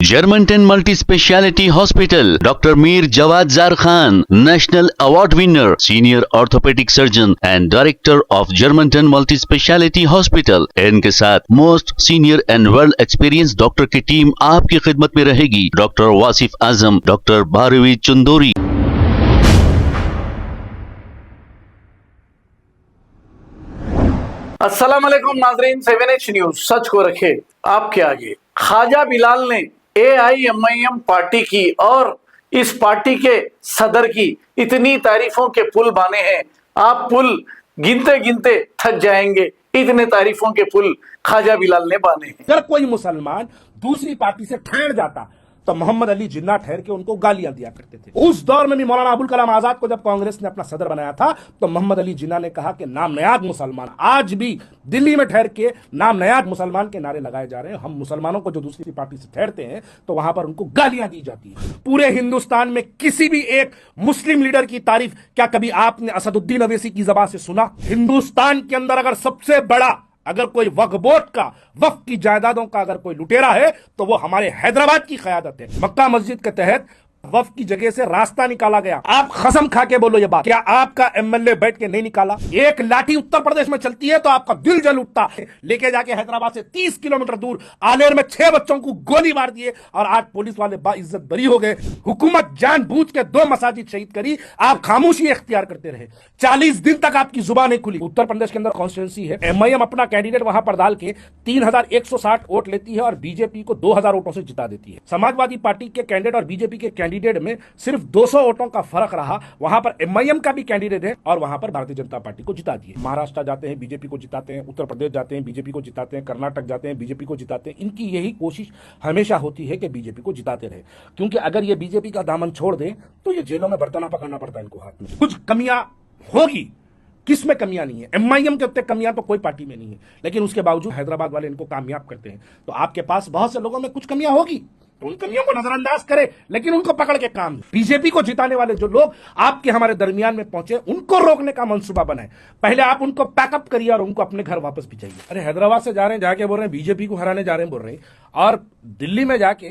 Germantown Multi Speciality Hospital, Dr. Mir Jawad Zar Khan, National Award winner, Senior Orthopedic Surgeon and Director of Germantown Multi Speciality Hospital। इनके साथ most senior and well experience doctor की team आपकी खिदमत में रहेगी। Doctor Wasif Azam, doctor Bharvi Chandori. अस्सलाम वालेकुम नाजरीन, 7H न्यूज सच को रखे आपके आगे। ख्वाजा बिलाल ने AIMIM पार्टी की और इस पार्टी के सदर की इतनी तारीफों के पुल बांधे हैं, आप पुल गिनते गिनते थक जाएंगे। इतने तारीफों के पुल ख्वाजा बिलाल ने बांधे हैं। अगर कोई मुसलमान दूसरी पार्टी से ठहर जाता तो मोहम्मद अली जिन्ना ठहर के उनको गालियां दिया करते थे। उस दौर में भी मौलाना अबुल कलाम आजाद को जब कांग्रेस ने अपना सदर बनाया था तो मोहम्मद अली जिन्ना ने कहा कि नामनयाद मुसलमान, आज भी दिल्ली में ठहर के नामनयाद मुसलमान के नारे लगाए जा रहे हैं। हम मुसलमानों को जो दूसरी पार्टी से ठहरते हैं तो वहां पर उनको गालियां दी जाती है। पूरे हिंदुस्तान में किसी भी एक मुस्लिम लीडर की तारीफ क्या कभी आपने असदुद्दीन अवैसी की जबान से सुना? हिंदुस्तान के अंदर अगर सबसे बड़ा अगर कोई वक्फ बोर्ड का, वक्फ की जायदादों का अगर कोई लुटेरा है तो वो हमारे हैदराबाद की क़यादत है। मक्का मस्जिद के तहत वक्फ की जगह से रास्ता निकाला गया। आप कसम खा के बोलो ये बात, क्या आपका MLA बैठ के नहीं निकाला? एक लाठी उत्तर प्रदेश में चलती है तो आपका दिल जल उठता है। लेके जाके हैदराबाद से 30 किलोमीटर दूर आलेर में 6 बच्चों को गोली मार दिए और आज पुलिस वाले बाइज्जत बरी हो गए। हुकूमत जानबूझ के 2 मसाजिद शहीद करी, आप खामोशी इख्तियार करते रहे। 40 दिन तक आपकी जुबान नहीं खुली। उत्तर प्रदेश के अंदर कॉन्स्टिट्यूंसी है, MIM अपना कैंडिडेट वहां पर डाल के 3160 वोट लेती है और बीजेपी को 2000 वोटों से जिता देती है। समाजवादी पार्टी के कैंडिडेट और बीजेपी के कैंडिडेट में सिर्फ 200 वोटों का फर्क रहा। वहां पर MIM का भी कैंडिडेट है और वहां पर भारतीय जनता पार्टी को जिता दिए। महाराष्ट्र जाते हैं बीजेपी को जिताते हैं, उत्तर प्रदेश जाते हैं बीजेपी को जिताते हैं, कर्नाटक जाते हैं बीजेपी को जिताते हैं। इनकी यही कोशिश हमेशा होती है कि बीजेपी को जिताते रहे, क्योंकि अगर ये बीजेपी का दामन छोड़ दें तो ये जेलों में बर्तना पकड़ना पड़ता है इनको हाथ में। कुछ कमियां होगी, किस में कमियां नहीं है? MIM के उत्ते कमियां तो कोई पार्टी में नहीं है, लेकिन उसके बावजूद हैदराबाद वाले इनको कामयाब करते हैं। तो आपके पास बहुत से लोगों में कुछ कमियां होगी तो उन कमियों को नजरअंदाज करे, लेकिन उनको पकड़ के काम। बीजेपी को जिताने वाले जो लोग आपके हमारे दरमियान में पहुंचे उनको रोकने का मंसूबा बनाए। पहले आप उनको पैकअप करिए और उनको अपने घर वापस भिजाइए। अरे हैदराबाद से जा रहे हैं, जाके बोल रहे हैं बीजेपी को हराने जा रहे हैं बोल रहे हैं, और दिल्ली में जाके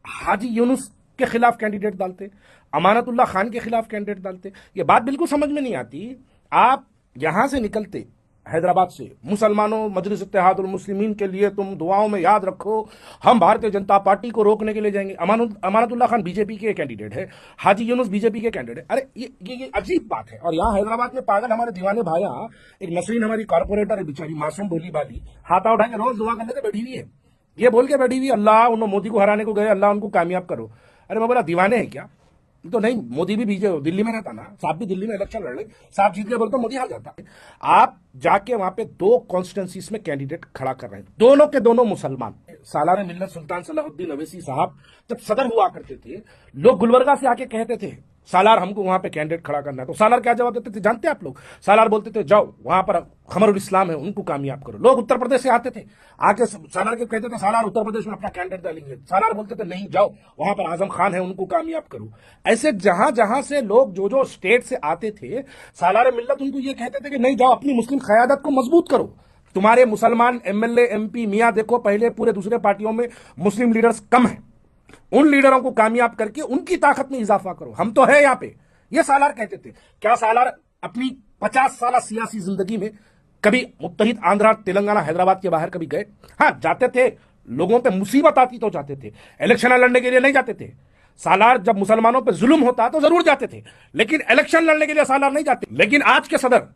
हाजी यूनुस के खिलाफ कैंडिडेट डालते, अमानतुल्लाह खान के खिलाफ कैंडिडेट डालते। ये बात बिल्कुल समझ में नहीं आती। आप यहां से निकलते हैदराबाद से, मुसलमानों मजलिस इत्तेहादुल मुस्लिमीन के लिए तुम दुआओं में याद रखो, हम भारतीय जनता पार्टी को रोकने के लिए जाएंगे। अमानतुल्लाह खान बीजेपी के कैंडिडेट है, हाजी यूनुस बीजेपी के कैंडिडेट। अरे ये अजीब बात है। और यहाँ हैदराबाद में पागल हमारे दीवाने भाइया, एक नसरीन हमारी कॉर्पोरेटर है बेचारी, मासूम बोली वाली, हाथा उठाएंगे रोज दुआ करने से बैठी हुई है। ये बोल के बैठी हुई अल्लाह उन्होंने मोदी को हराने को गए, अल्लाह उनको कामयाब करो। अरे मैं बोला दीवाने हैं क्या? तो नहीं, मोदी भी बीजेपी दिल्ली में रहता ना, साहब भी दिल्ली में इलेक्शन लड़ ले, साहब जीत गए बोलते मोदी हार जाता। आप जाके वहां पे 2 कॉन्स्टिट्यूंसीज में कैंडिडेट खड़ा कर रहे हैं, दोनों के दोनों मुसलमान। सालार मिल्लत सुल्तान सलाहुद्दीन अवैसी साहब जब सदर हुआ करते थे, लोग गुलबर्गा से आके कहते थे सालार हमको वहां पे कैंडिडेट खड़ा करना है, तो सालार क्या जवाब देते थे जानते आप लोग? सालार बोलते थे जाओ वहां पर खमरुल इस्लाम है उनको कामयाब करो। लोग उत्तर प्रदेश से आते थे, आके सालार के कहते थे सालार उत्तर प्रदेश में अपना कैंडिडेट डालेंगे। सालार बोलते थे नहीं जाओ वहां पर आजम खान है उनको कामयाब करो। ऐसे जहां जहां से लोग जो स्टेट से आते थे, सालार मिल्लत उनको ये कहते थे कि नहीं जाओ अपनी मुस्लिम क़यादत को मजबूत करो। तुम्हारे मुसलमान MLA MP मियाँ देखो, पहले पूरे दूसरे पार्टियों में मुस्लिम लीडर्स कम है, उन लीडरों को कामयाब करके उनकी ताकत में इजाफा करो, हम तो है यहाँ पे। ये सालार कहते थे। क्या सालार अपनी 50 साल सियासी जिंदगी में कभी मुत्तहिद आंध्रा, तेलंगाना, हैदराबाद के बाहर कभी गए? हाँ जाते थे, लोगों पे मुसीबत आती तो जाते थे, इलेक्शन लड़ने के लिए नहीं जाते थे। सालार जब मुसलमानों पे जुल्म होता तो जरूर जाते थे, लेकिन इलेक्शन लड़ने के लिए सालार नहीं जाते। लेकिन आज के सदर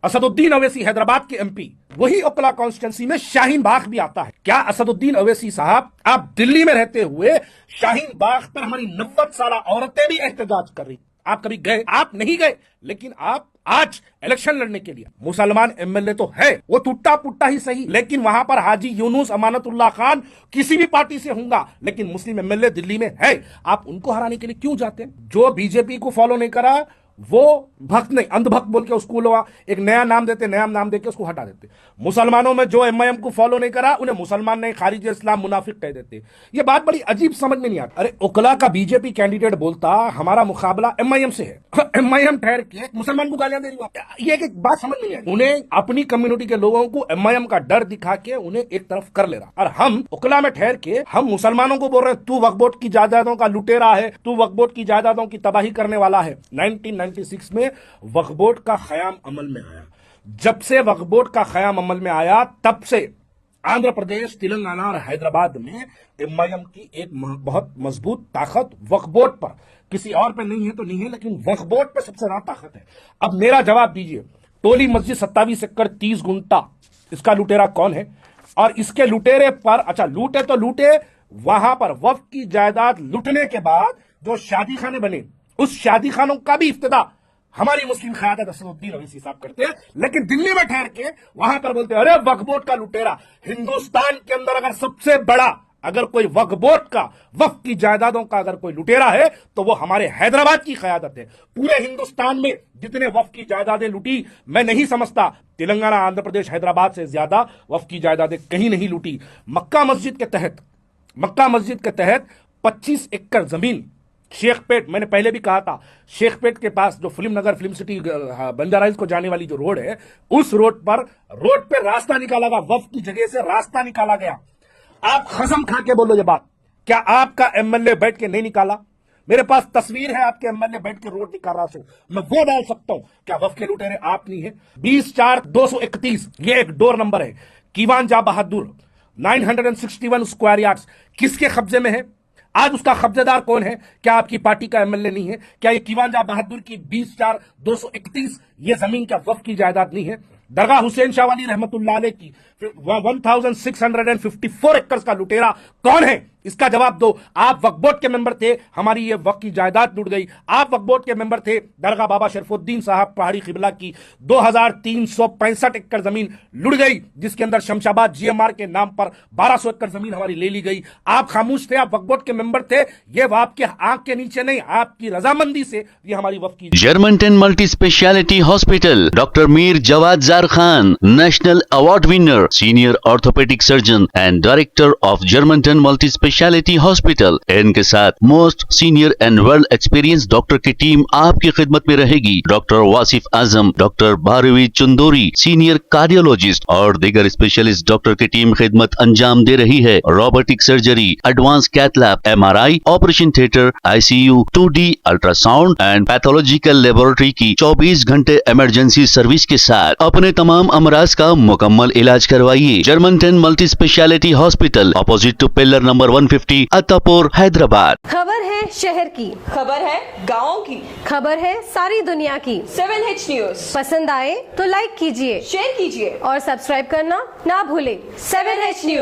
असदुद्दीन अवैसी हैदराबाद के MP, वही ओकला कॉन्स्टिट्यूंसी में शाहीन बाग भी आता है। क्या असदुद्दीन अवैसी साहब आप दिल्ली में रहते हुए शाहीन बाग पर हमारी 90 साल औरतें भी एहतजाज कर रही, आप कभी गए? आप नहीं गए, लेकिन आप आज इलेक्शन लड़ने के लिए मुसलमान MLA तो है, वो टूटा पुट्टा ही सही, लेकिन वहां पर हाजी यूनुस, अमानतुल्लाह खान किसी भी पार्टी से होगा, लेकिन मुस्लिम MLA दिल्ली में है। आप उनको हराने के लिए क्यों जाते हैं? जो बीजेपी को फॉलो नहीं करा वो भक्त नहीं, अंधभक्त बोल के उसको एक नया नाम देते, नया नाम देके उसको हटा देते। मुसलमानों में जो एमआईएम को फॉलो नहीं करा उन्हें मुसलमान नहीं, खारिज इस्लाम, मुनाफिक कह देते। ये बात बड़ी अजीब समझ में नहीं आती। अरे ओकला का बीजेपी कैंडिडेट बोलता हमारा मुकाबला एमआईएम से है, एमआईएम ठहर के मुसलमान को गालियां दे रही। ये एक बात समझ नहीं आई। उन्हें अपनी कम्युनिटी के लोगों को एमआईएम का डर दिखा के उन्हें एक तरफ कर ले रहा, और हम ओकला में ठहर के हम मुसलमानों को बोल रहे हैं तू वक्फ बोर्ड की जायदादों का लुटेरा है, तू वक्फ बोर्ड की जायदादों की तबाही करने वाला है। 1996 में वक्फ बोर्ड का ख़याम अमल में आया। जब से वक्फ बोर्ड का ख़याम अमल में आया तब से आंध्र प्रदेश, तेलंगाना और हैदराबाद में एमआईएम की एक बहुत मजबूत ताकत वक्फ बोर्ड पर, किसी और पे नहीं है तो नहीं है, लेकिन वक्फ बोर्ड पे सबसे ज्यादा ताकत है। अब मेरा जवाब दीजिए, टोली मस्जिद 27 एकड़ 30 गुंटा, इसका लुटेरा कौन है? और इसके लुटेरे पर, अच्छा लूटे तो लूटे, वहां पर वक्फ की जायदाद लुटने के बाद जो शादी खाने बने, उस शादी खानों का भी इफ्तिदा हमारी मुस्लिम क़यादत असदुद्दीन ओवैसी साहब करते हैं। लेकिन दिल्ली में ठहर के वहां पर बोलते हैं अरे वक्फ बोर्ड का लुटेरा। हिंदुस्तान के अंदर अगर सबसे बड़ा, अगर कोई वक्फ बोर्ड का, वक्फ की जायदादों का अगर कोई लुटेरा है तो वो हमारे हैदराबाद की क़यादत है। पूरे हिंदुस्तान में जितने वक्फ की जायदादें लूटी, मैं नहीं समझता तेलंगाना, आंध्र प्रदेश, हैदराबाद से ज्यादा वक्फ की जायदादें कहीं नहीं लूटी। मक्का मस्जिद के तहत 25 एकड़ जमीन शेखपेट, मैंने पहले भी कहा था, शेखपेट के पास जो फिल्म नगर, फिल्म सिटी, बंजारा हिल्स को जाने वाली जो रोड है, उस रोड पे रास्ता निकाला गया, वक्फ की जगह से रास्ता निकाला गया। आप कसम खा के बोलो ये बात, क्या आपका एमएलए बैठ के नहीं निकाला? मेरे पास तस्वीर है आपके एमएलए बैठ के रोड निकाल रहा, मैं वो डाल सकता हूं। क्या वक्फ के लुटेरे आप नहीं है? 20/4/231 ये एक डोर नंबर है। कीवान जा बहादुर 961 स्क्वायर यार्ड्स किसके कब्जे में है? आज उसका कब्जेदार कौन है? क्या आपकी पार्टी का एमएलए नहीं है? क्या ये कीवान जा बहादुर की 20/4/231 ये जमीन क्या वक्फ की जायदाद नहीं है? दरगाह हुसैन शाह वाली रहमतुल्लाह अलैह की 1654 एकड़ का लुटेरा कौन है? इसका जवाब दो। आप वक्फ बोर्ड के मेंबर थे, हमारी ये वक्फ की जायदाद लुट गई। आप वक्फ बोर्ड के मेंबर थे, दरगाह बाबा शरफुद्दीन साहब पहाड़ी किबला की 2365 एकड़ जमीन लुट गई, जिसके अंदर शमशाबाद जीएमआर के नाम पर 1200 एकड़ जमीन हमारी ले ली गई। आप खामोश थे, आप वक्फ बोर्ड के मेंबर थे। ये आपके आंख के नीचे नहीं, आपकी रजामंदी से ये हमारी वक्फ की। Germanton multi speciality hospital, doctor Mir Jawad Zar Khan, national award winner, senior orthopaedic surgeon and director of Germanton multi speciality hospital. इनके साथ most senior and well experience doctor की टीम आपकी खिदमत में रहेगी। Doctor Wasif Azam, doctor Bharvi Chandori, senior cardiologist और दीगर स्पेशलिस्ट डॉक्टर की टीम खिदमत अंजाम दे रही है। Robotic surgery, advance cath lab, MRI, operation theatre, ICU, 2D ultrasound and pathological laboratory की 24 घंटे इमरजेंसी सर्विस के साथ अपने तमाम अमराज का मुकम्मल इलाज करवाइए। Germanten multi speciality hospital, opposite to pillar number 150, Attapur, Hyderabad. खबर है शहर की, खबर है गाँव की, खबर है सारी दुनिया की। 7H न्यूज पसंद आए तो लाइक कीजिए, शेयर कीजिए और सब्सक्राइब करना ना भूले। 7H news.